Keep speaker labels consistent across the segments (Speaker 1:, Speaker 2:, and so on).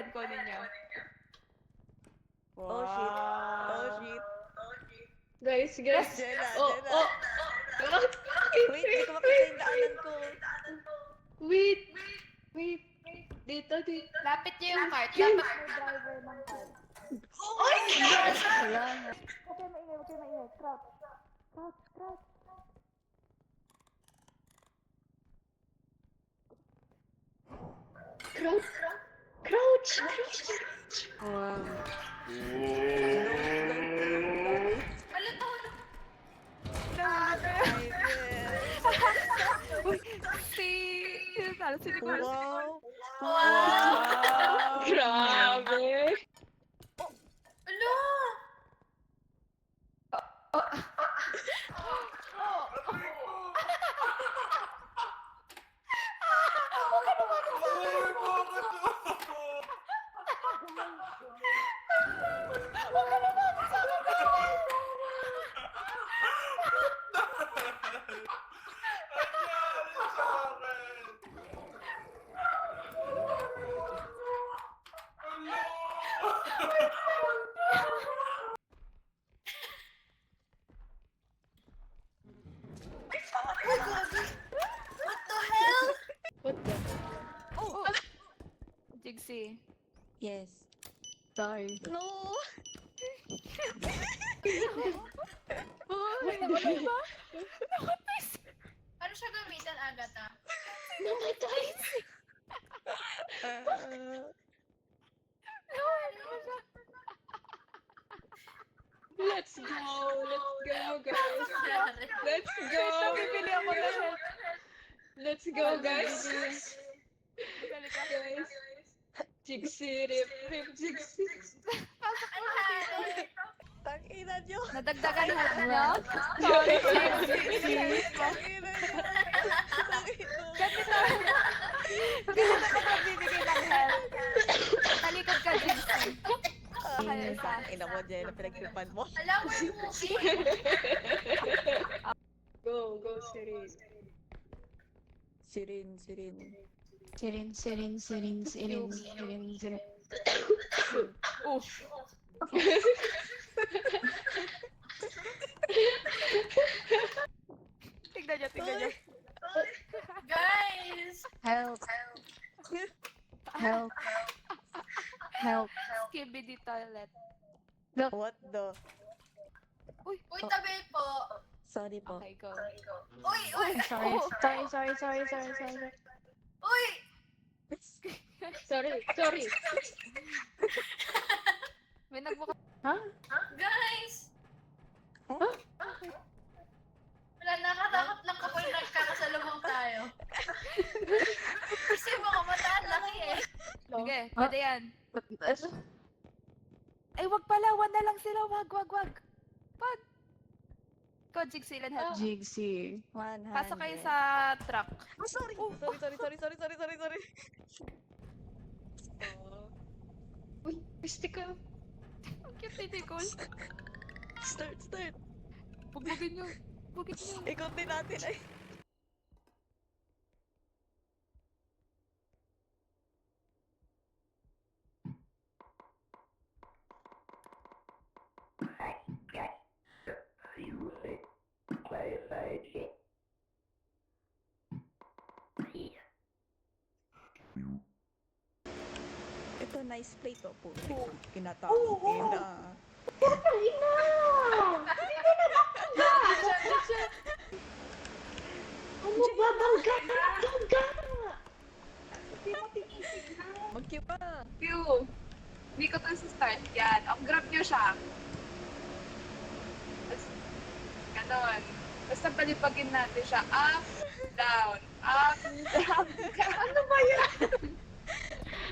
Speaker 1: yan, kunin niyo.
Speaker 2: Oh shit. Oh shit.
Speaker 3: Guys, guys.
Speaker 2: Jenna,
Speaker 3: Oh,
Speaker 2: Jenna.
Speaker 3: oh.
Speaker 2: Wait, di ko makita yung daanan ko.
Speaker 3: Wait. Wait. Dito.
Speaker 1: Lapit niyo yung cart. Lapit mo yung driver ng cart.
Speaker 3: Oh my God!
Speaker 2: Wala nga.
Speaker 1: Okay, maingay. Crouch.
Speaker 3: Crouch.
Speaker 2: Wow.
Speaker 1: Ano to? Uy, si Nicole.
Speaker 2: Wow.
Speaker 3: Grabe.
Speaker 1: Ano?
Speaker 3: What the?
Speaker 1: Oh! Jigsy.
Speaker 2: Yes.
Speaker 3: Sorry.
Speaker 2: No.
Speaker 1: Ano siya gamitan, Agatha?
Speaker 3: Namatay. Let's go, guys. Let's go.
Speaker 1: Bibili ako na help.
Speaker 3: Let's go, guys.
Speaker 1: Balik ako.
Speaker 3: Guys. Jigsy, rip, Jigsy.
Speaker 2: Tangina nyo.
Speaker 1: Nadagdagan help niyo?
Speaker 3: Sorry,
Speaker 2: Tangina nyo.
Speaker 1: Kasi to. Hindi na ako magbibigay ng help. Talikod ka, Jigsy. Kaya isa.
Speaker 2: Ina mo, Jenna, pinagtripan mo.
Speaker 1: Alam mo yung movie?
Speaker 3: Go, Sirin.
Speaker 2: Sirin.
Speaker 1: Oof. Tignan niyo. Guys!
Speaker 2: Help.
Speaker 1: Skibidi toilet.
Speaker 2: What the?
Speaker 1: Uy, tabi po.
Speaker 2: Sorry po.
Speaker 1: Okay, go.
Speaker 3: Sorry.
Speaker 1: Uy!
Speaker 3: Sorry.
Speaker 1: May nagbuka.
Speaker 4: Guys!
Speaker 2: Huh?
Speaker 4: Wala, nakatakot lang kapag nagkakasalubong tayo. Kasi mga mata ang laki eh.
Speaker 1: Sige, pwede yan. Ay, wag pala. One na lang sila. Wag. Wag. Go, Jigsy, ilan help?
Speaker 3: Jigsy.
Speaker 2: 100.
Speaker 1: Pasok kayo sa truck.
Speaker 2: Oh, sorry. Sorry.
Speaker 3: Uy, piste ka.
Speaker 1: Ang cute ni Nicole.
Speaker 2: Start.
Speaker 1: Bugin niyo.
Speaker 2: Ikot din natin ay. Ito, nice plate po. Kinatawag na.
Speaker 3: Bangga!
Speaker 2: Mag-queue pa.
Speaker 3: Q. Hindi ko to sa start. Yan. Up-grab nyo siya. Ganon. Basta palipagin natin siya. Up, down. Up, down. Ano ba yan?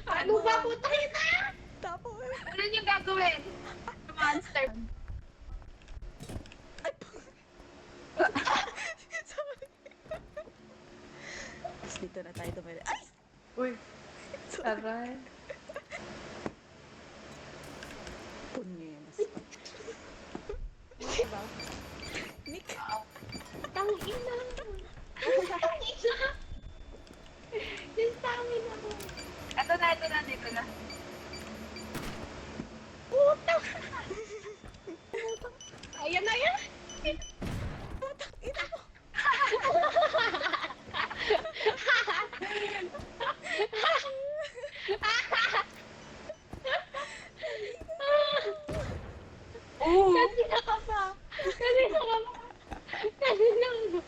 Speaker 3: Ano ba? Putay na!
Speaker 2: Tapos.
Speaker 3: Ano yung gagawin? Monster.
Speaker 2: Sorry. Dito na tayo tumili. Ay!
Speaker 3: Uy. Aray.
Speaker 2: Punyemas. Nick.
Speaker 3: Tangina. Tangina. Yung stamina ko. Ito na. Dito na. Kanina ka pa. Kanina ka pa. Kanina ka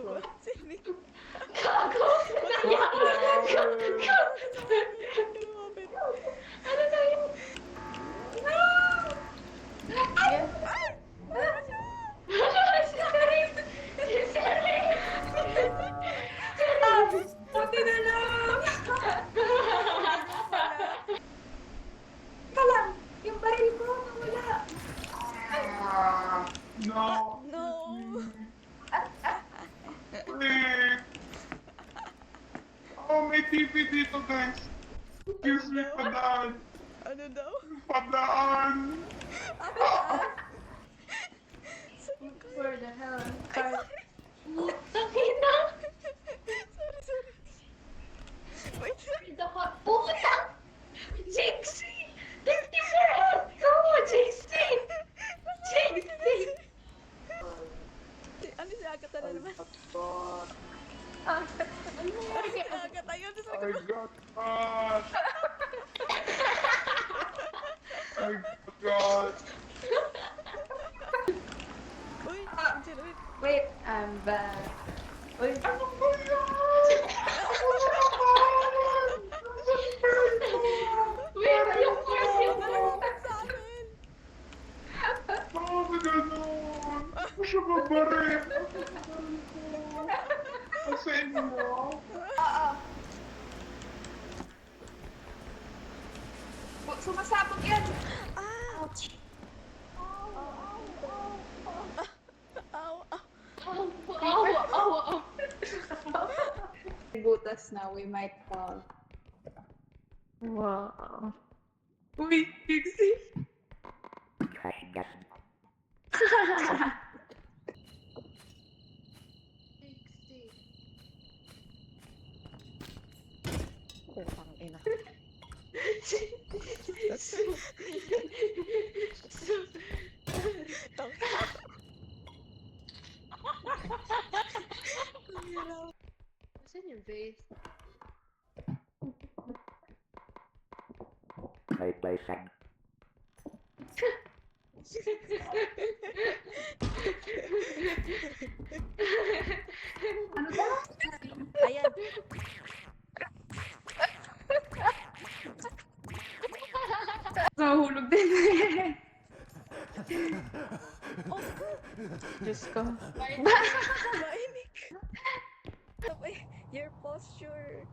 Speaker 3: pa.
Speaker 2: Sinig.
Speaker 3: Gago! Ano na yun? No! Ay! Si Karim! Si Karim! Buti na lang! Teka lang! Yung baril ko nawala!
Speaker 5: No!
Speaker 2: No!
Speaker 5: Wait! Oh, may TV dito, guys! Excuse me, padaan!
Speaker 2: Ano daw?
Speaker 5: Padaan!
Speaker 4: Where the hell?
Speaker 3: Tangina!
Speaker 2: Sorry. Wait.
Speaker 3: Dapat putang! Jinxie! 54 health ko! Jinxie! Jinxie!
Speaker 2: Ano si Agatha na naman?
Speaker 3: Ano?
Speaker 2: Si Agatha yun. Sa
Speaker 5: I got caught! I got...
Speaker 2: Uy, Angel, wait.
Speaker 3: Wait, I'm back. Wait.
Speaker 5: Ano ba yan? Ako na naman!
Speaker 3: Wait, yung course, yung course.
Speaker 2: Sa amin.
Speaker 5: Bakit ganun? Ako siya babarin! Sa inyo?
Speaker 3: Oo. Sumasabog yan. Ouch.
Speaker 2: Ow.
Speaker 3: Butas na, we might fall.
Speaker 4: Wow.
Speaker 3: Uy, Pixie.
Speaker 2: Putang ina.
Speaker 4: What's in your face?
Speaker 6: PlayStation.
Speaker 3: Ano ba?
Speaker 2: Ayan.
Speaker 3: Nahulog din. Diyos ko.
Speaker 2: Mainik. Your posture.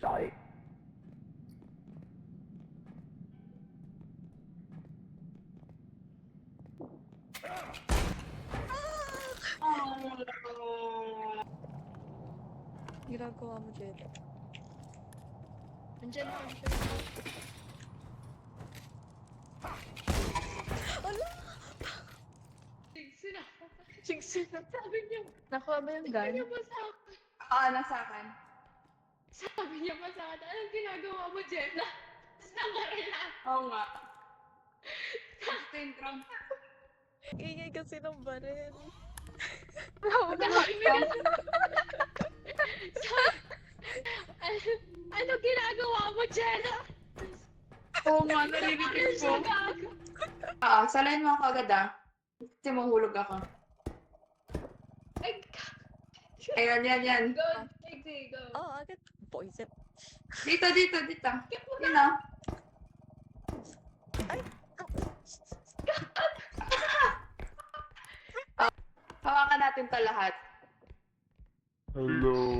Speaker 6: Sorry.
Speaker 2: Ginagawa mo, Jen.
Speaker 4: Andyan na, andyan na.
Speaker 2: Ala!
Speaker 4: Sigsina. Sabi niya. Nakuha ba yung gun?
Speaker 3: Oo, nasa akin.
Speaker 7: Sabi niya pa sa akin, anong ginagawa mo, Jenna? Nakarela.
Speaker 3: Oo nga. Gusto yung drunk.
Speaker 2: Ingay kasi ng baril.
Speaker 7: Ano ginagawa mo, Jenna?
Speaker 3: Oo nga, narinig ko. Salain mo ako agad Kasi mahulog ako.
Speaker 7: Ay,
Speaker 3: Ayan, yan.
Speaker 7: go, Pixie, go.
Speaker 2: Oh, agad. Poison.
Speaker 3: Dito. Yun Hawakan natin to lahat.
Speaker 5: Hello.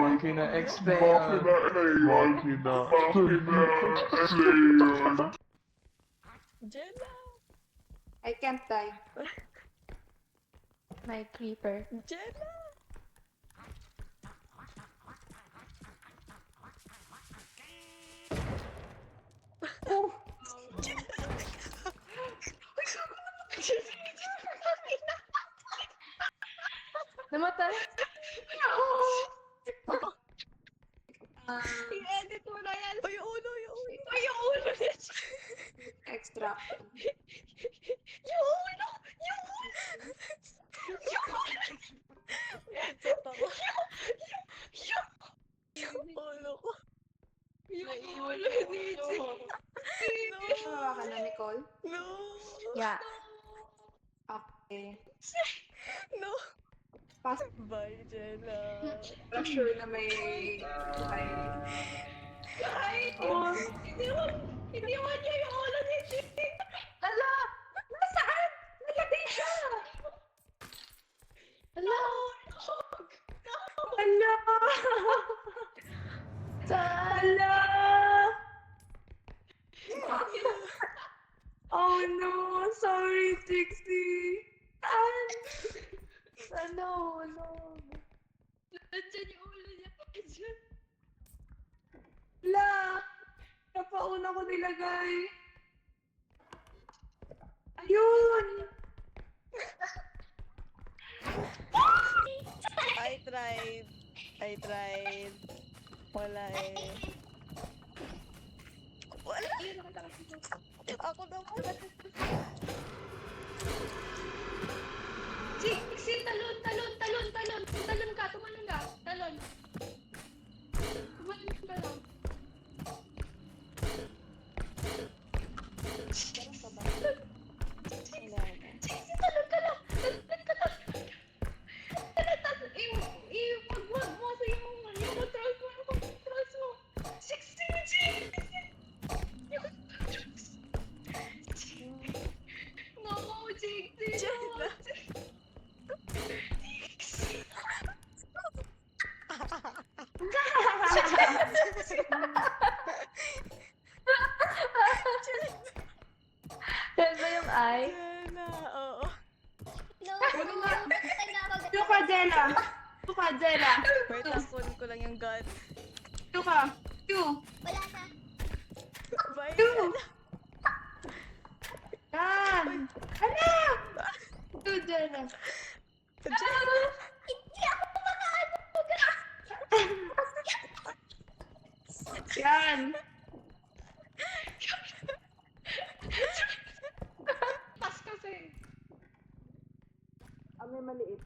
Speaker 5: Makina X-Playon.
Speaker 2: Jenna!
Speaker 3: I can't die.
Speaker 4: My creeper.
Speaker 2: Jenna!
Speaker 4: Namatay?
Speaker 2: No.
Speaker 3: Pas
Speaker 2: Bye, Jenna.
Speaker 3: para sure na may... Oh,
Speaker 7: Hindi mo niya yung ulo ni Jane.
Speaker 3: ala! Nasaan? Nalagay siya!
Speaker 7: Hello?
Speaker 3: Ala! Ala! Oh no! Sorry, Trixie! Ano?
Speaker 7: Nandiyan yung ulo niya. Nandiyan.
Speaker 3: La! Napauna ko nilagay. Ayun!
Speaker 2: I tried. Wala eh. Wala. Ako naman.
Speaker 7: Trixie, talon ka. Tumalon ka. Talon. Tumalon ka lang. Trixie, talon ka lang. Pag-wag mo sa yung controls mo. Trixie. No, Trixie.
Speaker 2: Jenna.
Speaker 1: Yan ba yung eye?
Speaker 2: Jenna, oo.
Speaker 3: Tuka, Jella! Tuka, Jella!
Speaker 2: Wait lang, kunin ko lang yung gun.
Speaker 3: Tuka! Tu!
Speaker 2: Bye,
Speaker 3: Tu!
Speaker 2: Jenna.
Speaker 3: Yan! Ano? Tu, Jella!
Speaker 2: Jenna.
Speaker 3: Yan!
Speaker 7: Pas kasi.
Speaker 3: May maliit.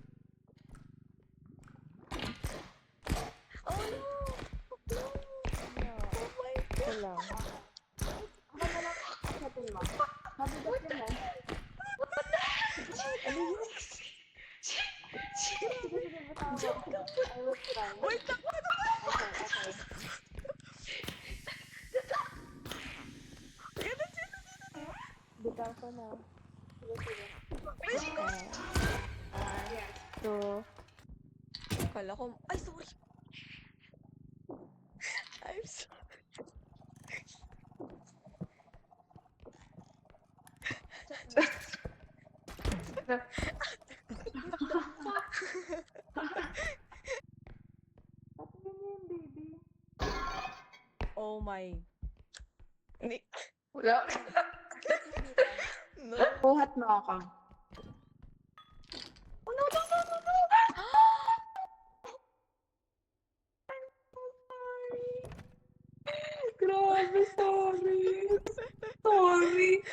Speaker 2: Oh no! No. Oh my God. Wait lang.
Speaker 1: Bitaw ko na.
Speaker 2: Kala ko, ay sorry. I'm sorry. Oh my. Nick.
Speaker 3: Wala.
Speaker 2: No.
Speaker 3: Buhat mo ako. Oh no, no, no, no, no! I'm so sorry. Grabe, sorry. Sorry.